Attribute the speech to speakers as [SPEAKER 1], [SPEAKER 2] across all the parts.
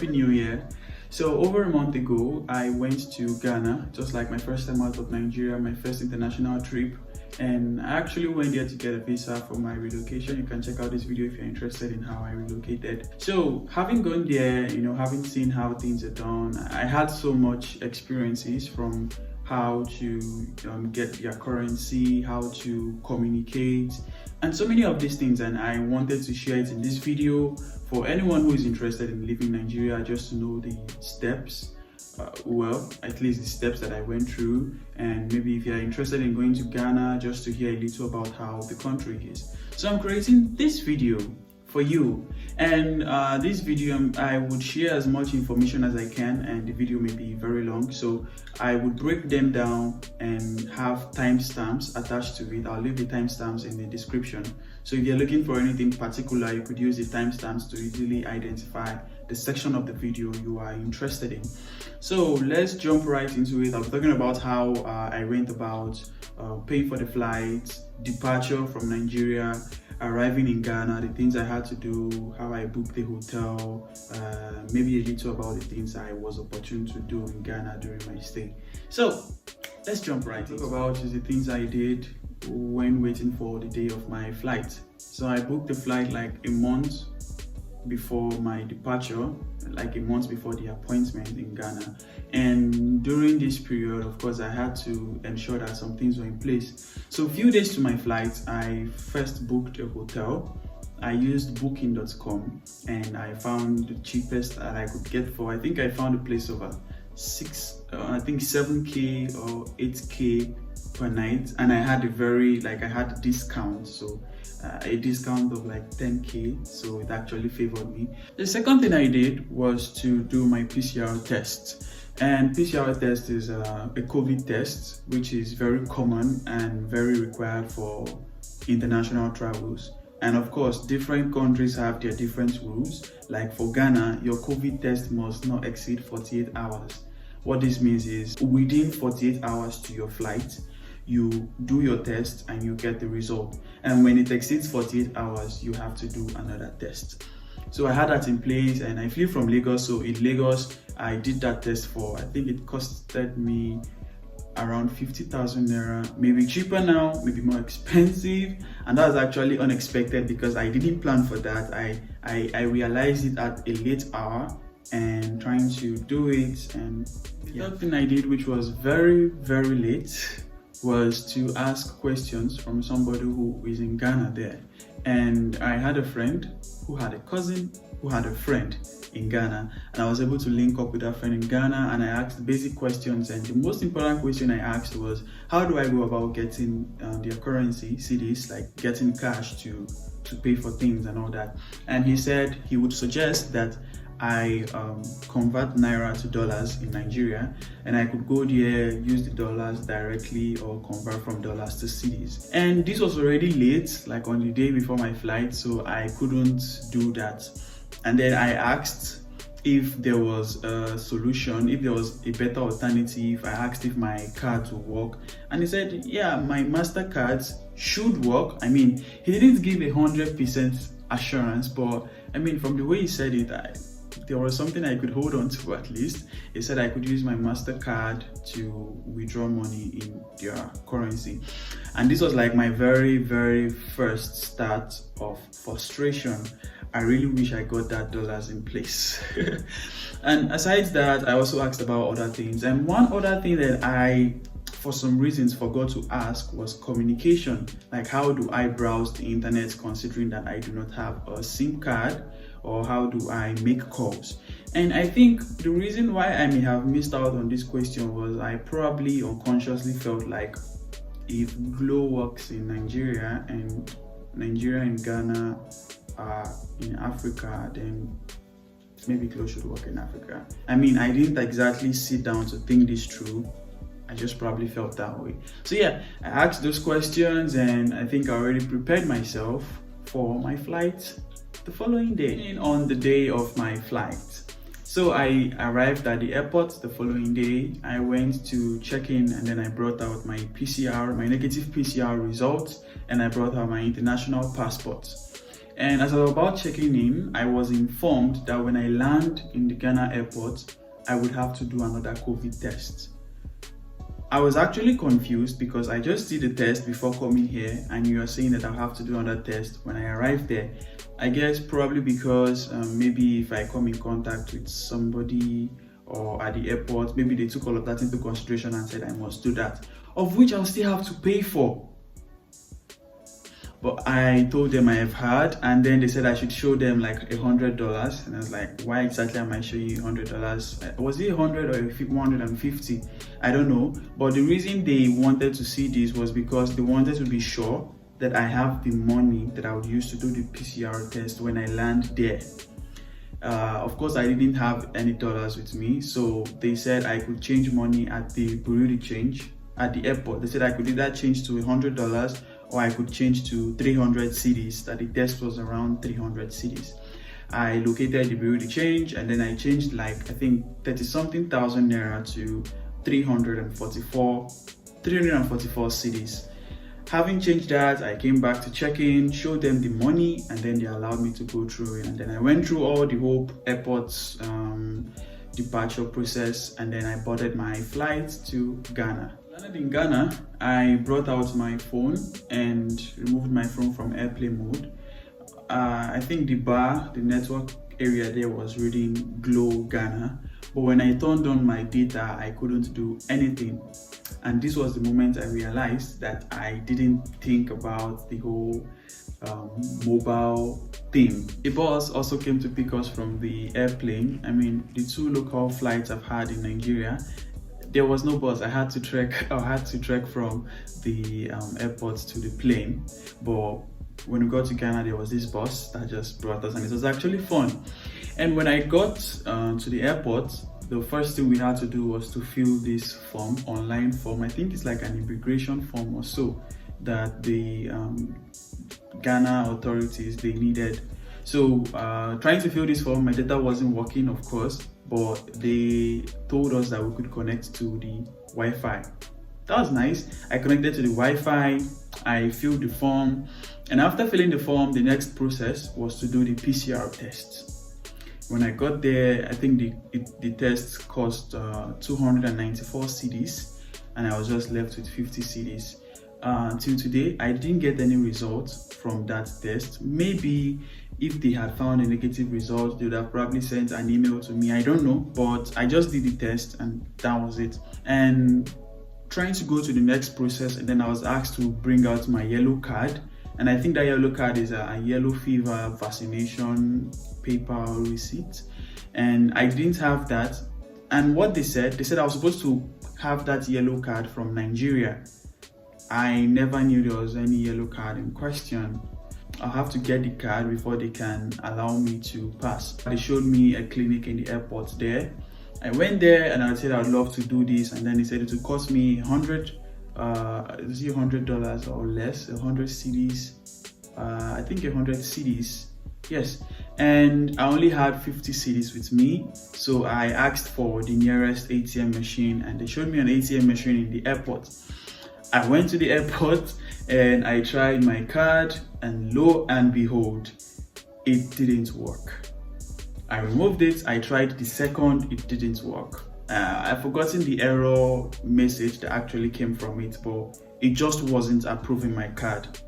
[SPEAKER 1] Happy New Year. So over a month ago, I went to Ghana, just like my first time out of Nigeria, my first international trip. And I actually went there to get a visa for my relocation. You can check out this video if you're interested in how I relocated. So having gone there, having seen how things are done, I had so much experiences from how to get their currency, how to communicate, and so many of these things, and I wanted to share it in this video for anyone who is interested in living in Nigeria, just to know the steps, at least the steps that I went through, and maybe if you're interested in going to Ghana, just to hear a little about how the country is. So I'm creating this video for you, and this video I would share as much information as I can, and the video may be very long, so I would break them down and have timestamps attached to it. I'll leave the timestamps in the description, so if you're looking for anything particular, you could use the timestamps to easily identify the section of the video you are interested in. So let's jump right into it. I'm talking about how I went about paying for the flight, departure from Nigeria, arriving in Ghana, the things I had to do, how I booked the hotel, maybe a little about the things I was opportune to do in Ghana during my stay. So let's jump right in. Talk about the things I did when waiting for the day of my flight. So I booked the flight like a month before my departure, like a month before the appointment in Ghana. And during this period, of course, I had to ensure that some things were in place. So a few days to my flight, I first booked a hotel. I used booking.com and I found the cheapest that I could get for, I think I found a place over 7k or 8k per night, and I had I had a discount, so a discount of like 10k, so it actually favored me. The second thing I did was to do my PCR test, and PCR test is a COVID test, which is very common and very required for international travels. And of course, different countries have their different rules. Like for Ghana, your COVID test must not exceed 48 hours. What this means is within 48 hours to your flight, you do your test and you get the result. And when it exceeds 48 hours, you have to do another test. So I had that in place, and I flew from Lagos. So in Lagos, I did that test for, I think it costed me around 50,000 Naira, maybe cheaper now, maybe more expensive. And that was actually unexpected because I didn't plan for that. I realized it at a late hour and trying to do it. And the third thing I did, which was very, very late, was to ask questions from somebody who is in Ghana there. And I had a friend who had a cousin who had a friend in Ghana, and I was able to link up with that friend in Ghana, and I asked basic questions. And the most important question I asked was, how do I go about getting their currency, Cedis, like getting cash to pay for things and all that? And he said he would suggest that I convert Naira to dollars in Nigeria, and I could go there, use the dollars directly, or convert from dollars to Cedis. And this was already late, like on the day before my flight, so I couldn't do that. And then I asked if there was a solution, if there was a better alternative. I asked if my card would work, and he said, yeah, my MasterCard should work. I mean, he didn't give 100% assurance, but I mean, from the way he said it, there was something I could hold on to at least. He said I could use my MasterCard to withdraw money in their currency. And this was like my very, very first start of frustration. I really wish I got that dollars in place. And aside that, I also asked about other things. And one other thing that I, for some reasons, forgot to ask was communication. Like, how do I browse the internet considering that I do not have a SIM card? Or how do I make calls? And I think the reason why I may have missed out on this question was I probably unconsciously felt like if Glo works in Nigeria and Nigeria and Ghana are in Africa, then maybe Glo should work in Africa. I mean, I didn't exactly sit down to think this through. I just probably felt that way. So yeah, I asked those questions, and I think I already prepared myself for my flight the following day. On the day of my flight, so I arrived at the airport the following day. I went to check in, and then I brought out my PCR, my negative PCR results, and I brought out my international passport. And as I was about checking in, I was informed that when I land in the Ghana airport, I would have to do another COVID test. I was actually confused because I just did the test before coming here, and you are saying that I'll have to do another test when I arrive there. I guess probably because maybe if I come in contact with somebody or at the airport, maybe they took all of that into consideration and said I must do that, of which I'll still have to pay for. But I told them I have heard, and then they said I should show them like $100, and I was like, why exactly am I showing you $100? Was it 100 or 150? I don't know. But the reason they wanted to see this was because they wanted to be sure that I have the money that I would use to do the PCR test when I land there. Of course, I didn't have any dollars with me, so they said I could change money at the bureau de change at the airport. They said I could either change to $100 or I could change to 300 cedis, that the test was around 300 cedis. I located the bureau de change, and then I changed like, I think 30 something thousand Naira to 344 cedis. Having changed that, I came back to check in, showed them the money, and then they allowed me to go through it. And then I went through all the whole airport's departure process, and then I boarded my flight to Ghana. Landed in Ghana, I brought out my phone and removed my phone from airplane mode. I think the network area there was reading Glow Ghana, but when I turned on my data, I couldn't do anything. And this was the moment I realized that I didn't think about the whole mobile thing. A bus also came to pick us from the airplane. I mean, the 2 local flights I've had in Nigeria, there was no bus. I had to trek from the airport to the plane. But when we got to Ghana, there was this bus that just brought us, and it was actually fun. And when I got to the airport, the first thing we had to do was to fill this form, online form. I think it's like an immigration form or so that the Ghana authorities, they needed. So trying to fill this form, my data wasn't working, of course, but they told us that we could connect to the Wi-Fi. That was nice. I connected to the Wi-Fi, I filled the form, and after filling the form, the next process was to do the PCR test. When I got there, I think the test cost 294 cedis, and I was just left with 50 cedis. Until today, I didn't get any results from that test. Maybe if they had found a negative result, they would have probably sent an email to me. I don't know, but I just did the test and that was it. And trying to go to the next process, and then I was asked to bring out my yellow card. And I think that yellow card is a yellow fever vaccination paper receipt. And I didn't have that. And what they said I was supposed to have that yellow card from Nigeria. I never knew there was any yellow card in question. I'll have to get the card before they can allow me to pass. They showed me a clinic in the airport there. I went there and I said I'd love to do this, and then they said it would cost me $100 or less, 100 cedis. I think 100 cedis. Yes, and I only had 50 cedis with me, so I asked for the nearest ATM machine, and they showed me an ATM machine in the airport. I went to the airport and I tried my card, and lo and behold, it didn't work. I removed it, I tried the second, it didn't work. I've forgotten the error message that actually came from it, but it just wasn't approving my card.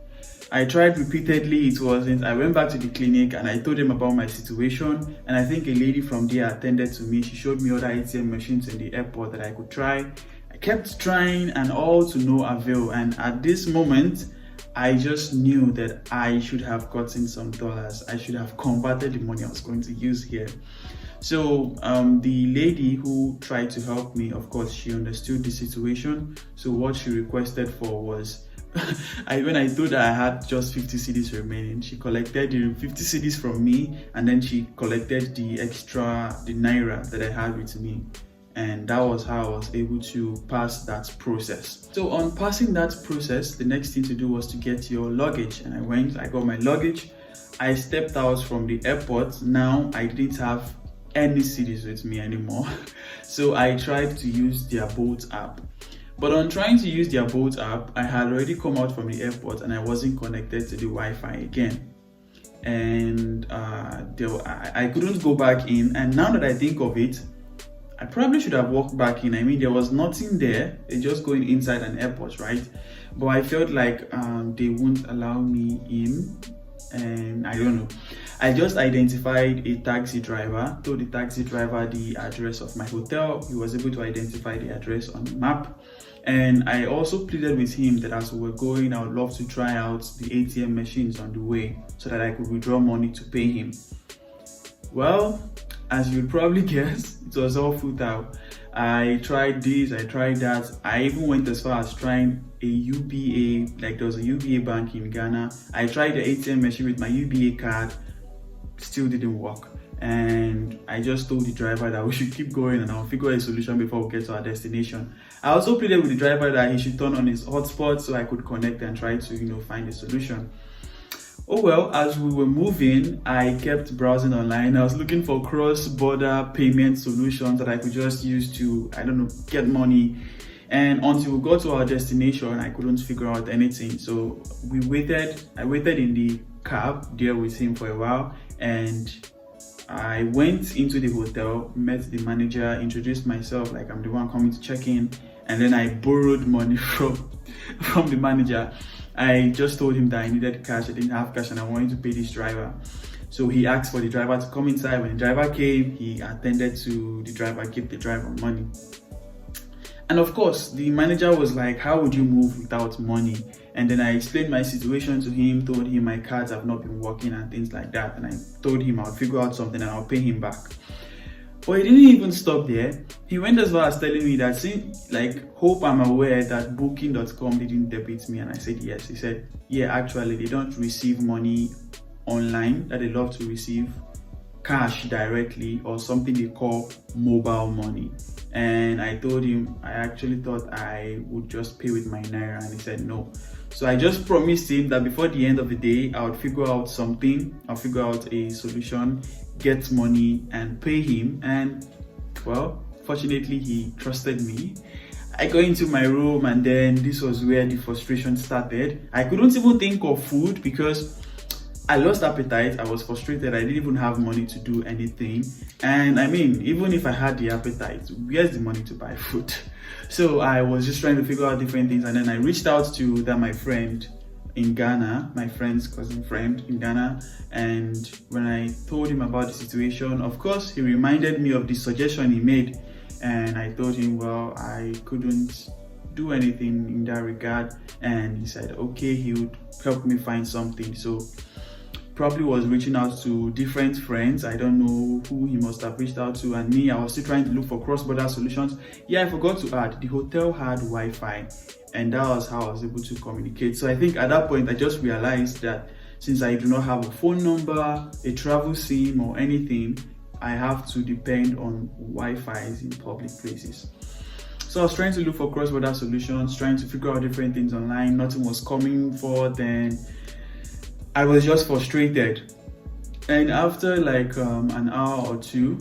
[SPEAKER 1] I tried repeatedly, it wasn't. I went back to the clinic and I told them about my situation, and I think a lady from there attended to me. She showed me other ATM machines in the airport that I could try. I kept trying and all to no avail, and at this moment, I just knew that I should have gotten some dollars. I should have converted the money I was going to use here. So the lady who tried to help me, of course, she understood the situation. So what she requested for was, when I told her I had just 50 cedis remaining, she collected the 50 cedis from me, and then she collected the Naira that I had with me. And that was how I was able to pass that process. So on passing that process, the next thing to do was to get your luggage. And I got my luggage. I stepped out from the airport. Now I didn't have any cedis with me anymore. So I tried to use their Bolt app. But on trying to use their Bolt app, I had already come out from the airport and I wasn't connected to the Wi-Fi again. and I couldn't go back in. And now that I think of it, I probably should have walked back in. I mean, there was nothing there. It's just going inside an airport, right? But I felt like they won't allow me in, and I don't know. I just identified a taxi driver, told the taxi driver the address of my hotel. He was able to identify the address on the map. And I also pleaded with him that as we were going, I would love to try out the ATM machines on the way so that I could withdraw money to pay him. Well, as you'd probably guess, it was all futile. I tried this, I tried that. I even went as far as trying a UBA, like there was a UBA bank in Ghana. I tried the ATM machine with my UBA card, still didn't work. And I just told the driver that we should keep going and I'll figure a solution before we get to our destination. I also pleaded with the driver that he should turn on his hotspot so I could connect and try to, find a solution. Oh well, as we were moving, I kept browsing online. I was looking for cross-border payment solutions that I could just use to, get money. And until we got to our destination, I couldn't figure out anything. So I waited in the cab there with him for a while, and I went into the hotel, met the manager, introduced myself like I'm the one coming to check in, and then I borrowed money from the manager. I just told him that I needed cash, I didn't have cash, and I wanted to pay this driver. So he asked for the driver to come inside. When the driver came, he attended to the driver, gave the driver money. And of course, the manager was like, how would you move without money? And then I explained my situation to him, told him my cards have not been working and things like that. And I told him I'll figure out something and I'll pay him back. But he didn't even stop there. He went as far as telling me that, hope I'm aware that booking.com didn't debit me. And I said, yes. He said, yeah, actually, they don't receive money online, that they love to receive cash directly or something they call mobile money. And I told him I actually thought I would just pay with my Naira, and he said no. So I just promised him that before the end of the day, I would figure out something. I'll figure out a solution, get money and pay him. And well, fortunately he trusted me. I got into my room, and then this was where the frustration started. I couldn't even think of food because I lost appetite. I was frustrated. I didn't even have money to do anything. And I mean, even if I had the appetite, where's the money to buy food? So I was just trying to figure out different things. And then I reached out to my friend in Ghana, my friend's cousin friend in Ghana. And when I told him about the situation, of course, he reminded me of the suggestion he made. And I told him, well, I couldn't do anything in that regard. And he said, okay, he would help me find something. So probably was reaching out to different friends. I don't know who he must have reached out to. And me, I was still trying to look for cross-border solutions. Yeah, I forgot to add, the hotel had Wi-Fi, and that was how I was able to communicate. So I think at that point, I just realized that since I do not have a phone number, a travel SIM or anything, I have to depend on Wi-Fi's in public places. So I was trying to look for cross-border solutions, trying to figure out different things online. Nothing was coming forward, and I was just frustrated. And after an hour or two,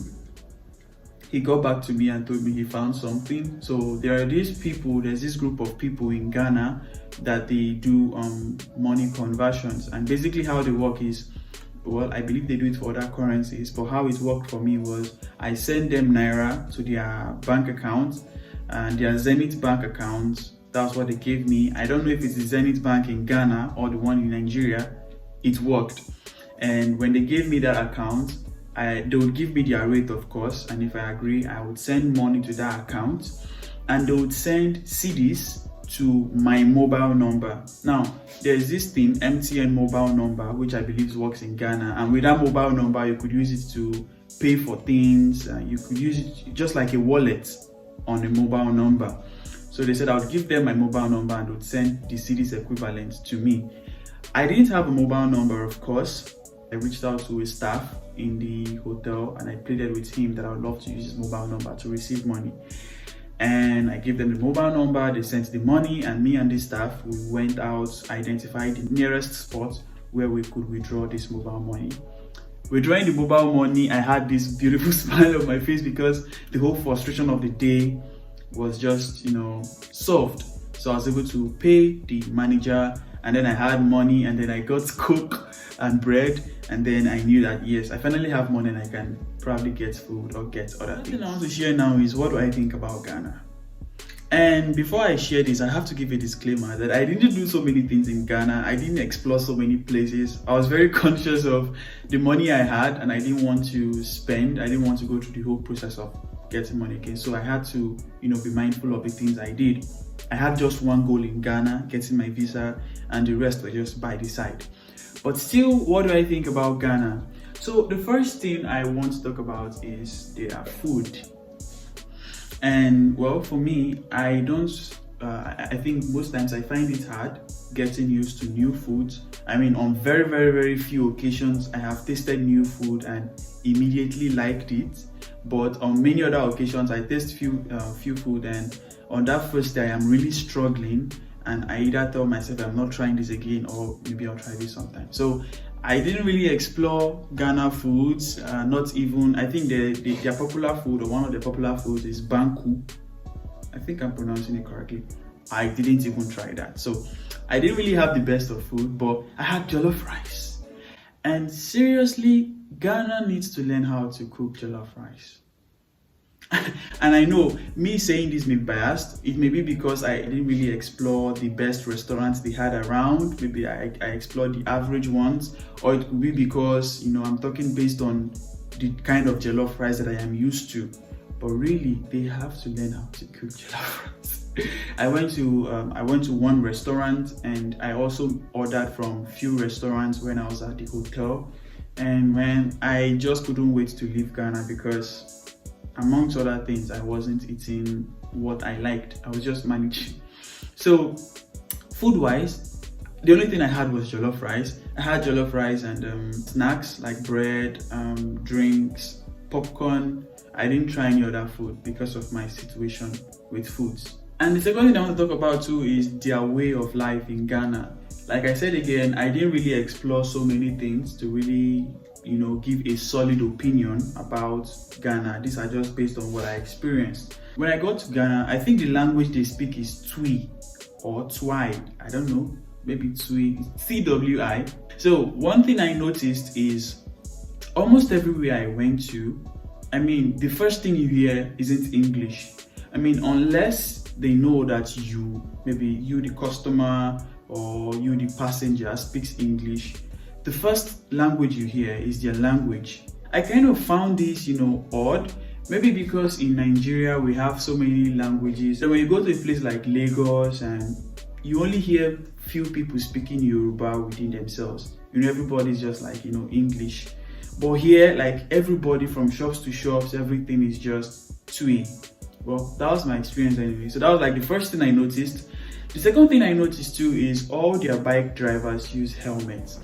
[SPEAKER 1] he got back to me and told me he found something. So there's this group of people in Ghana that they do money conversions. And basically how they work is, well, I believe they do it for other currencies, but how it worked for me was I send them Naira to their bank account, and their Zenith bank account, that's what they gave me. I don't know if it's the Zenith bank in Ghana or the one in Nigeria. It worked. And when they gave me that account, they would give me their rate, of course, and if I agree, I would send money to that account, and they would send Cedis to my mobile number. Now, there's this thing, MTN mobile number, which I believe works in Ghana, and with that mobile number, you could use it to pay for things. You could use it just like a wallet on a mobile number. So they said I would give them my mobile number and would send the Cedis equivalent to me. I didn't have a mobile number, of course. I reached out to a staff in the hotel and I pleaded with him that I would love to use his mobile number to receive money. And I gave them the mobile number, they sent the money, and me and the staff, we went out, identified the nearest spot where we could withdraw this mobile money. Withdrawing the mobile money, I had this beautiful smile on my face because the whole frustration of the day was just, solved. So I was able to pay the manager and then I had money, and then I got coke and bread, and then I knew that yes, I finally have money and I can probably get food or get other things. What I want to share now is what do I think about Ghana. And before I share this, I have to give a disclaimer that I didn't do so many things in Ghana. I didn't explore so many places. I was very conscious of the money I had, and I didn't want to spend. I didn't want to go through the whole process of getting money again. So I had to, be mindful of the things I did. I had just one goal in Ghana, getting my visa, and the rest were just by the side. But still, what do I think about Ghana? So the first thing I want to talk about is their food. And well, for me, I think most times I find it hard getting used to new foods. I mean, on very, very, very few occasions, I have tasted new food and immediately liked it. But on many other occasions, I taste few food, and on that first day, I'm really struggling. And I either tell myself I'm not trying this again, or maybe I'll try this sometime. So I didn't really explore Ghana foods, not even, I think their popular food, or one of the popular foods, is banku. I think I'm pronouncing it correctly. I didn't even try that. So I didn't really have the best of food, but I had jollof rice. And seriously, Ghana needs to learn how to cook jollof rice. And I know me saying this may be biased. It may be because I didn't really explore the best restaurants they had around. Maybe I explored the average ones, or it could be because I'm talking based on the kind of jollof rice that I am used to. But really, they have to learn how to cook jollof rice. I went to one restaurant, and I also ordered from few restaurants when I was at the hotel. And when I just couldn't wait to leave Ghana, because amongst other things, I wasn't eating what I liked. I was just managing. So food-wise, the only thing I had was jollof rice. I had jollof rice and snacks like bread, drinks, popcorn. I didn't try any other food because of my situation with foods. And the second thing I want to talk about too is their way of life in Ghana. Like I said again, I didn't really explore so many things to really give a solid opinion about Ghana. These are just based on what I experienced. When I got to Ghana, I think the language they speak is Twi or Twi. I don't know, maybe Twi, CWI. So one thing I noticed is almost everywhere I went to, the first thing you hear isn't English. Unless they know that you, the customer or you, the passenger, speaks English, the first language you hear is their language. I kind of found this, odd. Maybe because in Nigeria we have so many languages. So when you go to a place like Lagos, and you only hear few people speaking Yoruba within themselves. Everybody's just like, English. But here, like everybody from shops to shops, everything is just Twi. Well, that was my experience anyway. So that was like the first thing I noticed. The second thing I noticed too is all their bike drivers use helmets,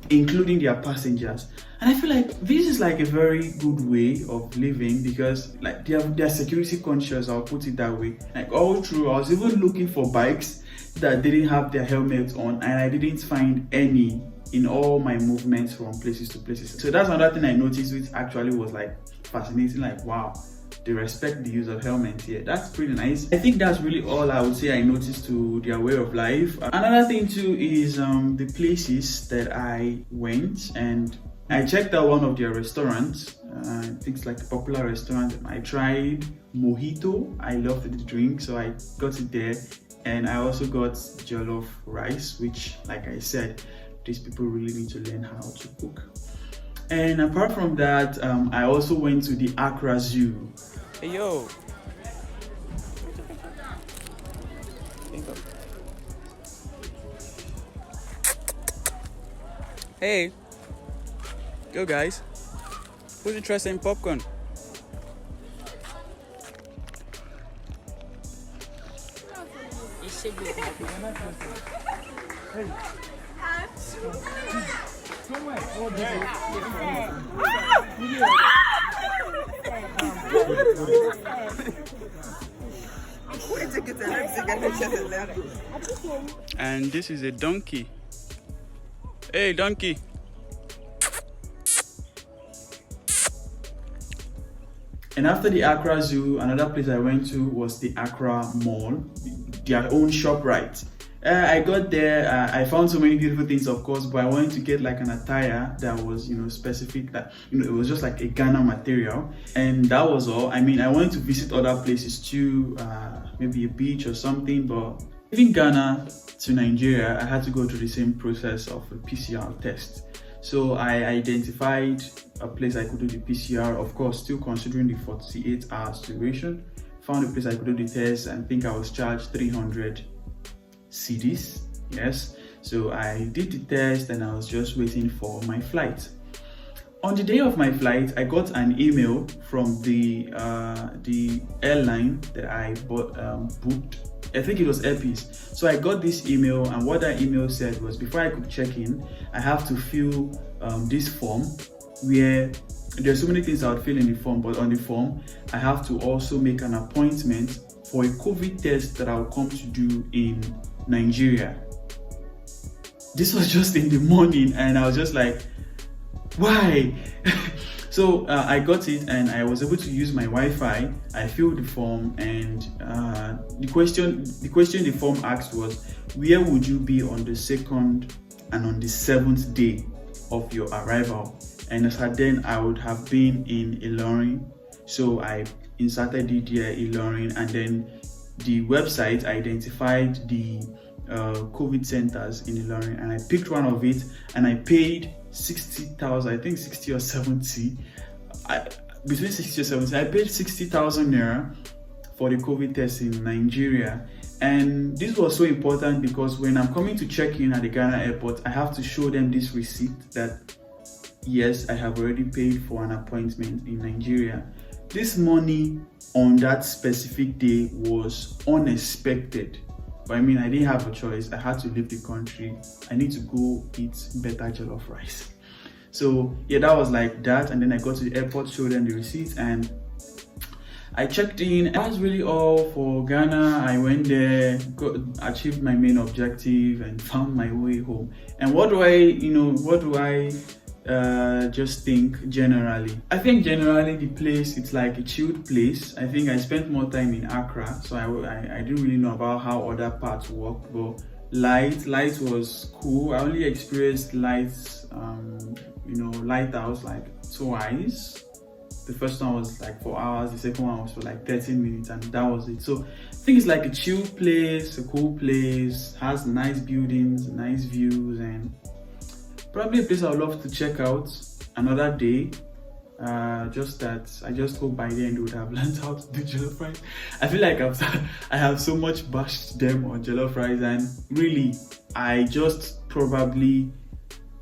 [SPEAKER 1] including their passengers. And I feel like this is like a very good way of living, because like they're security conscious, I'll put it that way. Like all through, I was even looking for bikes that didn't have their helmets on, and I didn't find any in all my movements from places to places. So that's another thing I noticed, which actually was like fascinating. Like, wow, they respect the use of helmets here. That's pretty nice. I think that's really all I would say I noticed to their way of life. Another thing too is the places that I went, and I checked out one of their restaurants. I think it's like a popular restaurant. I tried mojito. I loved the drink, so I got it there. And I also got jollof rice, which, like I said, these people really need to learn how to cook. And apart from that, I also went to the Accra Zoo.
[SPEAKER 2] Hey yo! Hey! Yo guys! Who's interested in popcorn? And this is a donkey. Hey, donkey.
[SPEAKER 1] And after the Accra Zoo, another place I went to was the Accra Mall, their own ShopRite. I got there, I found so many beautiful things, of course, but I wanted to get like an attire that was, specific, that, it was just like a Ghana material. And that was all. I mean, I wanted to visit other places too, maybe a beach or something, but leaving Ghana to Nigeria, I had to go through the same process of a PCR test. So I identified a place I could do the PCR, of course, still considering the 48 hours duration. Found a place I could do the test, and think I was charged 300 Cedis. Yes, so I did the test and I was just waiting for my flight. On the day of my flight, I got an email from the airline that I booked. I think it was Airpeace. So I got this email, and what that email said was, before I could check in, I have to fill this form, where there's so many things I would fill in the form, but on the form I have to also make an appointment for a COVID test that I'll come to do in Nigeria. This was just in the morning, and I was just like, why? So I got it, and I was able to use my Wi-Fi. I filled the form, and the question the form asked was, where would you be on the 2nd and on the 7th day of your arrival? And as at then, I would have been in Ilorin. So I inserted the Ilorin, and then the website identified the COVID centers in Ilorin, and I picked one of it, and I paid 60,000, I think 60 or 70, between 60 or 70, I paid 60,000 Naira for the COVID test in Nigeria. And this was so important because when I'm coming to check in at the Ghana airport, I have to show them this receipt that yes, I have already paid for an appointment in Nigeria. This money on that specific day was unexpected. But I mean, I didn't have a choice. I had to leave the country. I need to go eat better jollof rice. So yeah, that was like that. And then I got to the airport, showed them the receipts, and I checked in. That was really all for Ghana. I went there, achieved my main objective, and found my way home. And what do I just think generally? I think generally the place, it's like a chilled place. I think I spent more time in Accra, so I didn't really know about how other parts work, but light was cool. I only experienced lighthouse like twice. The first one was like 4 hours, the second one was for like 13 minutes, and that was it. So I think it's like a chill place, a cool place, has nice buildings, nice views, and probably a place I would love to check out another day. Just that I just hope by then they would have learned how to do jollof rice. I feel like I have so much bashed them on jollof rice, and really I just probably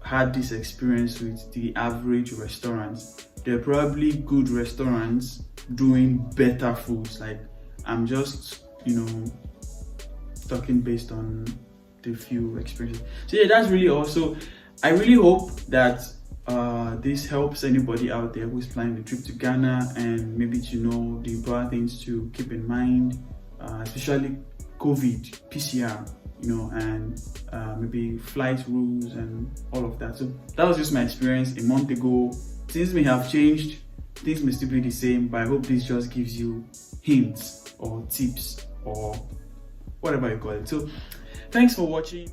[SPEAKER 1] had this experience with the average restaurants. There are probably good restaurants doing better foods. Like, I'm just talking based on the few experiences. So yeah, that's really also. I really hope that this helps anybody out there who's planning the trip to Ghana, and maybe to know the important things to keep in mind, especially COVID, PCR, and maybe flight rules and all of that. So that was just my experience a month ago. Things may have changed, things may still be the same, but I hope this just gives you hints or tips or whatever you call it. So thanks for watching.